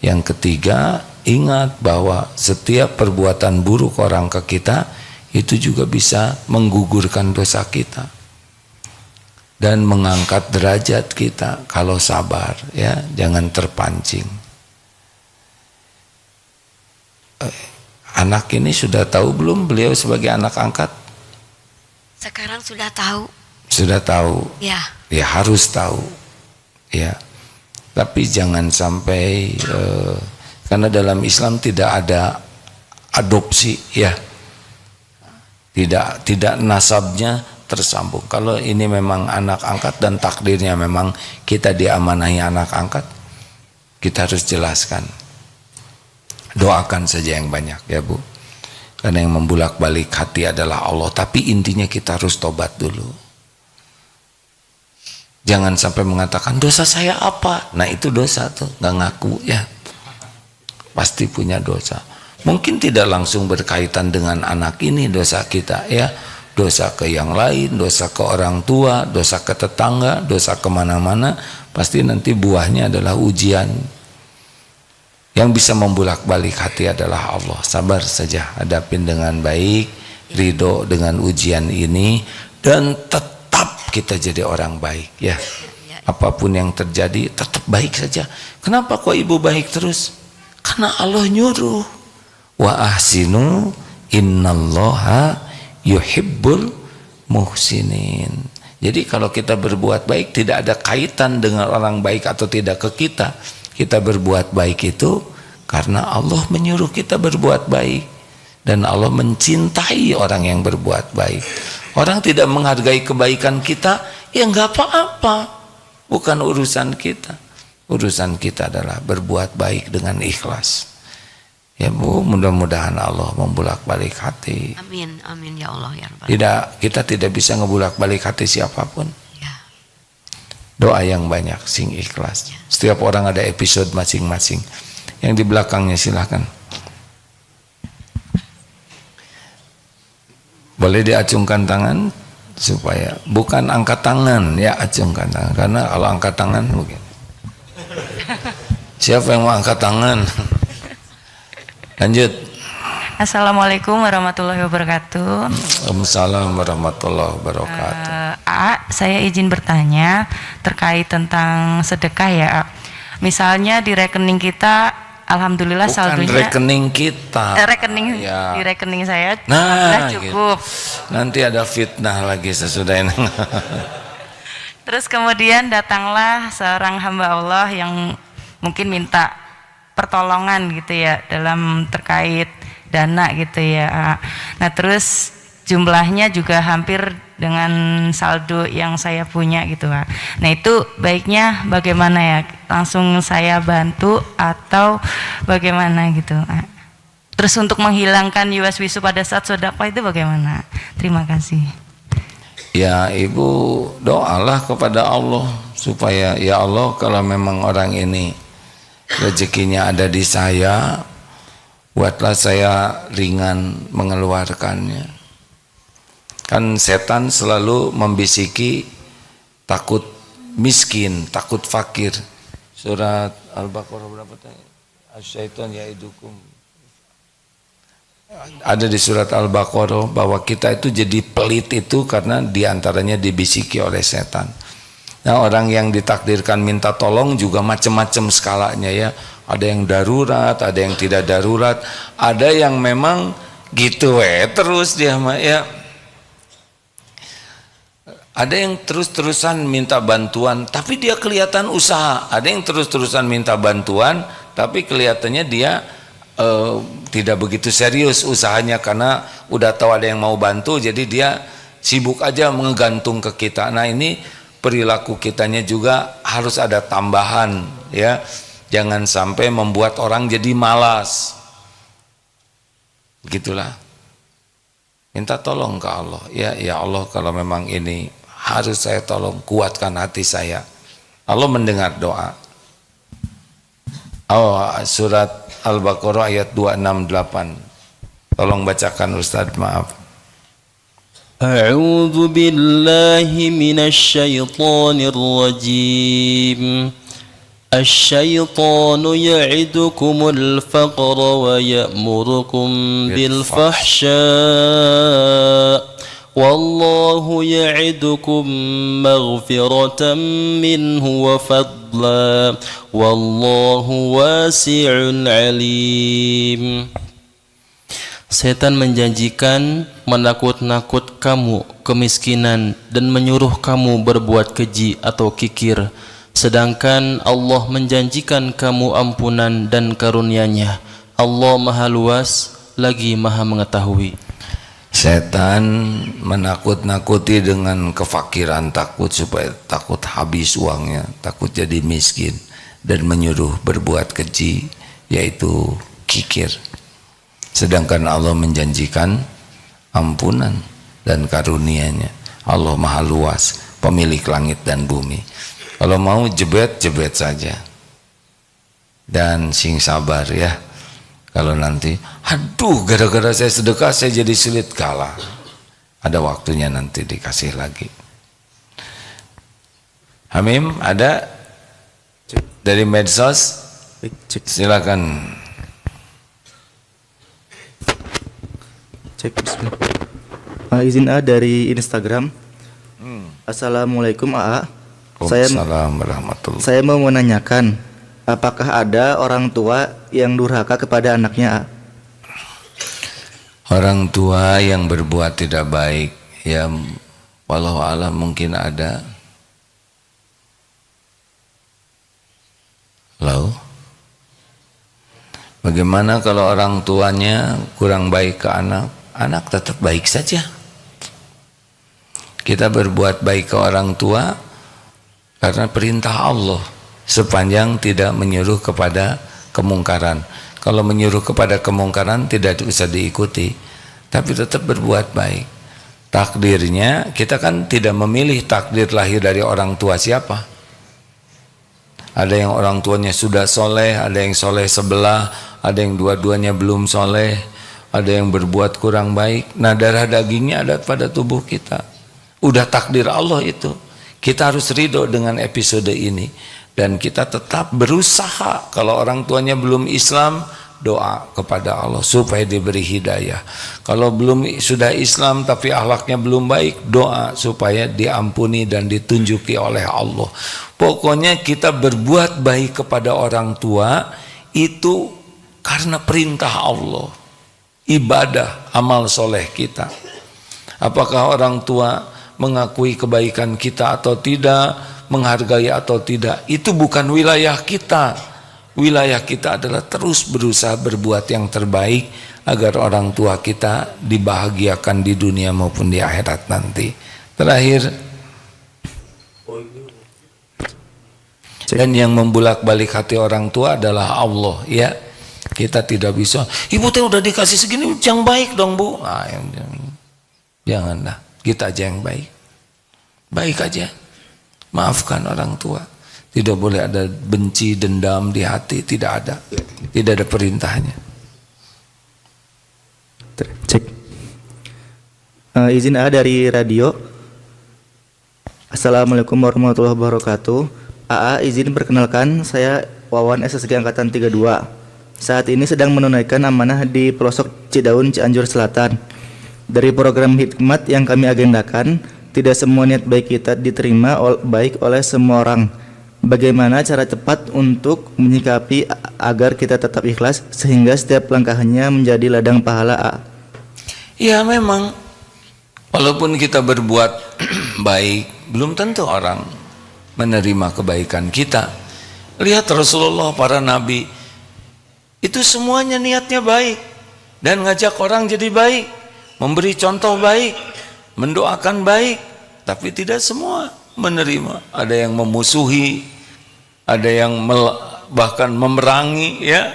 Yang ketiga, ingat bahwa setiap perbuatan buruk orang ke kita itu juga bisa menggugurkan dosa kita dan mengangkat derajat kita kalau sabar ya, jangan terpancing. Anak ini sudah tahu belum beliau sebagai anak angkat? Sekarang sudah tahu. Sudah tahu. Ya. Ya harus tahu. Ya. Tapi jangan sampai karena dalam Islam tidak ada adopsi ya. Tidak nasabnya tersambung. Kalau ini memang anak angkat dan takdirnya memang kita diamanahi anak angkat, kita harus jelaskan. Doakan saja yang banyak ya Bu, karena yang membulak-balik hati adalah Allah. Tapi intinya kita harus tobat dulu. Jangan sampai mengatakan dosa saya apa. Nah itu dosa tuh, nggak ngaku ya, pasti punya dosa. Mungkin tidak langsung berkaitan dengan anak ini dosa kita ya, dosa ke yang lain, dosa ke orang tua, dosa ke tetangga, dosa kemana-mana. Pasti nanti buahnya adalah ujian. Yang bisa membulak-balik hati adalah Allah. Sabar saja, hadapin dengan baik, ridho dengan ujian ini, dan tetap kita jadi orang baik ya. Apapun yang terjadi tetap baik saja. Kenapa kok ibu baik terus? Karena Allah nyuruh. Wa ahsinu innallaha yuhibbul muhsinin. Jadi kalau kita berbuat baik tidak ada kaitan dengan orang baik atau tidak ke kita. Kita berbuat baik itu karena Allah menyuruh kita berbuat baik, dan Allah mencintai orang yang berbuat baik. Orang tidak menghargai kebaikan kita, ya nggak apa-apa, bukan urusan kita. Urusan kita adalah berbuat baik dengan ikhlas. Ya Bu, mudah-mudahan Allah membulak-balik hati. Amin, amin ya Allah ya Rabbal. Kita tidak bisa ngebulak-balik hati siapapun. Ya. Doa yang banyak, sing ikhlas. Setiap orang ada episode masing-masing. Yang di belakangnya silahkan. Boleh diacungkan tangan supaya bukan angkat tangan ya, acungkan tangan. Karena kalau angkat tangan mungkin. Siapa yang mau angkat tangan? Lanjut. Assalamualaikum warahmatullahi wabarakatuh. Waalaikumsalam warahmatullahi wabarakatuh. Saya izin bertanya terkait tentang sedekah ya. Misalnya di rekening kita, alhamdulillah Bukan saldonya. rekening kita. Rekening ya. Di rekening saya Nah, cukup. Gitu. Nanti ada fitnah lagi sesudah ini. Terus kemudian datanglah seorang hamba Allah yang mungkin minta pertolongan gitu ya dalam terkait dana gitu ya. Nah terus jumlahnya juga hampir dengan saldo yang saya punya gitu Pak. Nah itu baiknya bagaimana ya, langsung saya bantu atau bagaimana gitu Pak? Terus untuk menghilangkan yuwas-wisu pada saat sedekah itu bagaimana? Terima kasih. Ya ibu doalah kepada Allah supaya ya Allah kalau memang orang ini rezekinya ada di saya, buatlah saya ringan mengeluarkannya. Kan setan selalu membisiki takut miskin, takut fakir. Surat Al-Baqarah berapa tadi? Asyaiton yaidukum. Ada di surat Al-Baqarah bahwa kita itu jadi pelit itu karena diantaranya dibisiki oleh setan. Nah orang yang ditakdirkan minta tolong juga macam-macam skalanya ya. Ada yang darurat, ada yang tidak darurat, ada yang memang gitu terus dia ya. Ada yang terus-terusan minta bantuan tapi dia kelihatan usaha. Ada yang terus-terusan minta bantuan tapi kelihatannya dia tidak begitu serius usahanya karena udah tahu ada yang mau bantu, jadi dia sibuk aja menggantung ke kita. Nah ini perilaku kitanya juga harus ada tambahan ya, jangan sampai membuat orang jadi malas Begitulah. Minta tolong ke Allah. Ya Allah, kalau memang ini harus saya tolong, kuatkan hati saya. Allah mendengar doa. Surat Al-Baqarah ayat 268. Tolong bacakan Ustaz, maaf. A'udzu billahi minasy syaithanir rajim. Asy-syaitanu ya'idukumul faqra wa ya'murukum bil fahsya' wallahu ya'idukum maghfiratan minhu wa fadla wallahu wasi'un alim. Setan menjanjikan menakut-nakut kamu kemiskinan dan menyuruh kamu berbuat keji atau kikir, sedangkan Allah menjanjikan kamu ampunan dan karunia-Nya. Allah Maha Luas lagi Maha Mengetahui. Setan menakut-nakuti dengan kefakiran, takut supaya takut habis uangnya, takut jadi miskin, dan menyuruh berbuat keji, yaitu kikir. Sedangkan Allah menjanjikan ampunan dan karunia-Nya. Allah Maha Luas, pemilik langit dan bumi. Kalau mau jebet saja. Dan sing sabar ya. Kalau nanti, aduh, gara-gara saya sedekah saya jadi sulit, kalah. Ada waktunya nanti dikasih lagi. Hamim, ada dari medsos? Silakan. Cek, bismillah. Izin A dari Instagram. Assalamualaikum AA. Waalaikumsalam warahmatullahi. Saya mau menanyakan, apakah ada orang tua yang durhaka kepada anaknya A? Orang tua yang berbuat tidak baik, ya wallahu a'lam, mungkin ada. Lalu bagaimana kalau orang tuanya kurang baik ke anak? Anak tetap baik saja. Kita berbuat baik ke orang tua karena perintah Allah, sepanjang tidak menyuruh kepada kemungkaran. Kalau menyuruh kepada kemungkaran tidak bisa diikuti, tapi tetap berbuat baik. Takdirnya, kita kan tidak memilih takdir lahir dari orang tua siapa. Ada yang orang tuanya sudah soleh, ada yang soleh sebelah, ada yang dua-duanya belum soleh, ada yang berbuat kurang baik. Nah, darah dagingnya ada pada tubuh kita. Udah takdir Allah itu. Kita harus ridho dengan episode ini. Dan kita tetap berusaha. Kalau orang tuanya belum Islam, doa kepada Allah supaya diberi hidayah. Kalau belum sudah Islam tapi akhlaknya belum baik, doa supaya diampuni dan ditunjuki oleh Allah. Pokoknya kita berbuat baik kepada orang tua itu karena perintah Allah, ibadah, amal soleh kita. Apakah orang tua mengakui kebaikan kita atau tidak, menghargai atau tidak, itu bukan wilayah kita. Wilayah kita adalah terus berusaha berbuat yang terbaik agar orang tua kita dibahagiakan di dunia maupun di akhirat nanti. Terakhir, dan yang membulak-balik hati orang tua adalah Allah, ya. Kita tidak bisa, ibu teh udah dikasih segini, yang baik dong bu. Nah, janganlah, kita aja yang baik. Baik aja, maafkan orang tua. Tidak boleh ada benci, dendam di hati, tidak ada. Tidak ada perintahnya. Cek. Izin A dari radio. Assalamualaikum warahmatullahi wabarakatuh. AA izin perkenalkan, saya Wawan SSG Angkatan 32. Saat ini sedang menunaikan amanah di pelosok Cidaun, Cianjur Selatan. Dari program hikmat yang kami agendakan, tidak semua niat baik kita diterima baik oleh semua orang. Bagaimana cara tepat untuk menyikapi agar kita tetap ikhlas sehingga setiap langkahnya menjadi ladang pahala A? Ya memang, walaupun kita berbuat baik, belum tentu orang menerima kebaikan kita. Lihat Rasulullah, para nabi, itu semuanya niatnya baik dan ngajak orang jadi baik, memberi contoh baik, mendoakan baik, tapi tidak semua menerima. Ada yang memusuhi, ada yang bahkan memerangi, ya.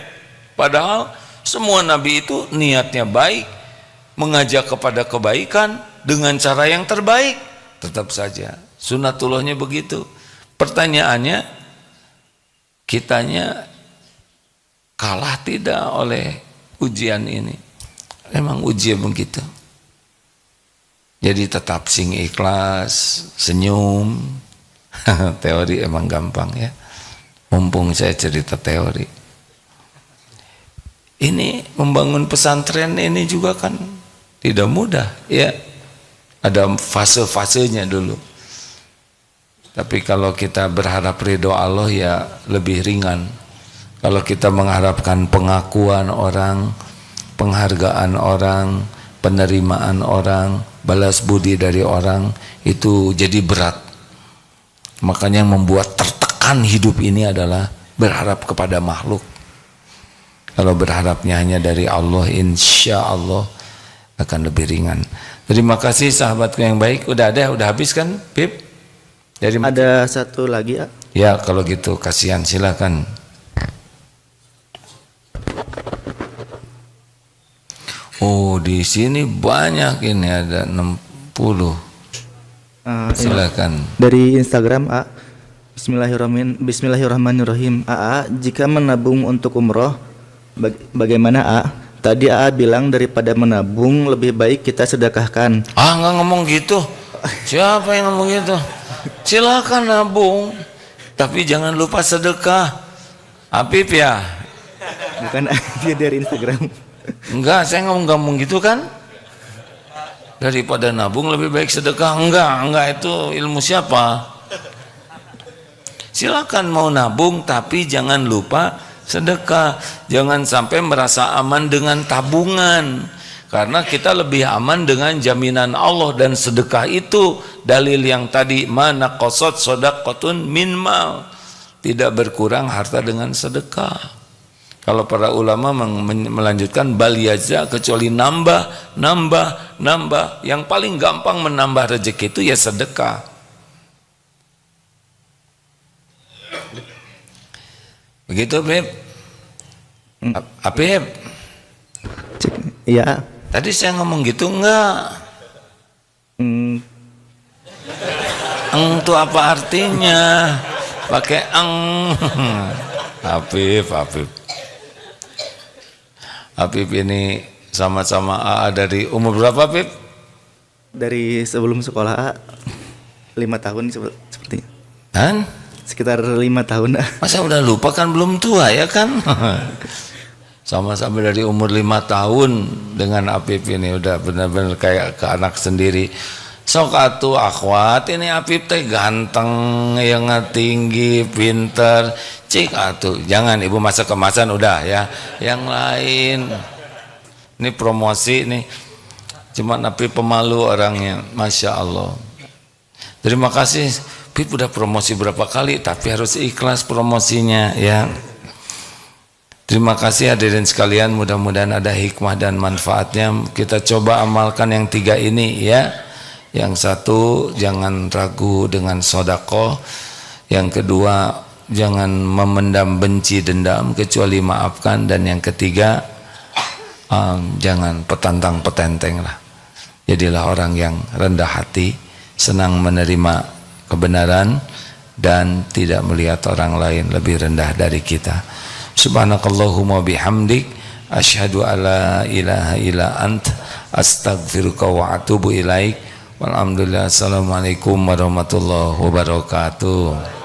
Padahal Semua nabi itu niatnya baik, mengajak kepada kebaikan dengan cara yang terbaik. Tetap saja sunatullahnya begitu. Pertanyaannya, kitanya kalah tidak oleh ujian ini? Memang ujian begitu. Jadi tetap sing ikhlas, senyum. Teori emang gampang ya. Mumpung saya cerita teori. Ini membangun pesantren ini juga kan tidak mudah ya. Ada fase-fasenya dulu. Tapi kalau kita berharap ridho Allah ya lebih ringan. Kalau kita mengharapkan pengakuan orang, penghargaan orang, penerimaan orang, balas budi dari orang, itu jadi berat. Makanya yang membuat tertekan hidup ini adalah berharap kepada makhluk. Kalau berharapnya hanya dari Allah, insya Allah akan lebih ringan. Terima kasih sahabatku yang baik. Udah habis kan, Pip? Ada satu lagi ya? Ya, kalau gitu kasihan, silakan. Oh, di sini banyak ini, ada 60. Silakan. Dari Instagram A. Bismillahirrahmanirrahim. AA, jika menabung untuk umroh, bagaimana A? Tadi AA bilang daripada menabung lebih baik kita sedekahkan. Nggak ngomong gitu. Siapa yang ngomong gitu? Silakan nabung, tapi jangan lupa sedekah. Apip ya? Bukan, dia dari Instagram. Enggak, saya ngomong gitu kan? Daripada nabung lebih baik sedekah. Enggak, itu ilmu siapa? Silakan mau nabung, tapi jangan lupa sedekah. Jangan sampai merasa aman dengan tabungan, karena kita lebih aman dengan jaminan Allah. Dan sedekah itu dalil yang tadi, mana qasad shadaqatun min mal, tidak berkurang harta dengan sedekah. Kalau para ulama melanjutkan bal yaza, kecuali nambah. Yang paling gampang menambah rezeki itu ya sedekah. Begitu, Beb? Apip? Iya. Tadi saya ngomong gitu enggak? Itu apa artinya? Pakai Apip ini sama-sama AA dari umur berapa, Apip? Dari sebelum sekolah A, 5 tahun sepertinya. Han? Sekitar 5 tahun. Masa udah lupa, kan belum tua ya kan? Sama-sama dari umur 5 tahun dengan Apip ini udah benar-benar kayak ke anak sendiri. Sok atuh akhwat, ini Apip teh ganteng, yang tinggi, pinter. Cik atuh, jangan ibu masak kemasan udah ya. Yang lain, ini promosi nih. Cuma Apip pemalu orangnya, masya Allah. Terima kasih, Pip udah promosi berapa kali, tapi harus ikhlas promosinya ya. Terima kasih hadirin sekalian, mudah-mudahan ada hikmah dan manfaatnya. Kita coba amalkan yang 3 ini ya. Yang 1, jangan ragu dengan sedekah. Yang kedua, jangan memendam benci dendam, kecuali maafkan. Dan yang ketiga, jangan petantang petenteng lah. Jadilah orang yang rendah hati, senang menerima kebenaran, dan tidak melihat orang lain lebih rendah dari kita. Subhanakallahumma bihamdik, asyhadu alla ilaha illa ant, astaghfiruka wa atubu ilaik. Walhamdulillah. Assalamualaikum warahmatullahi wabarakatuh.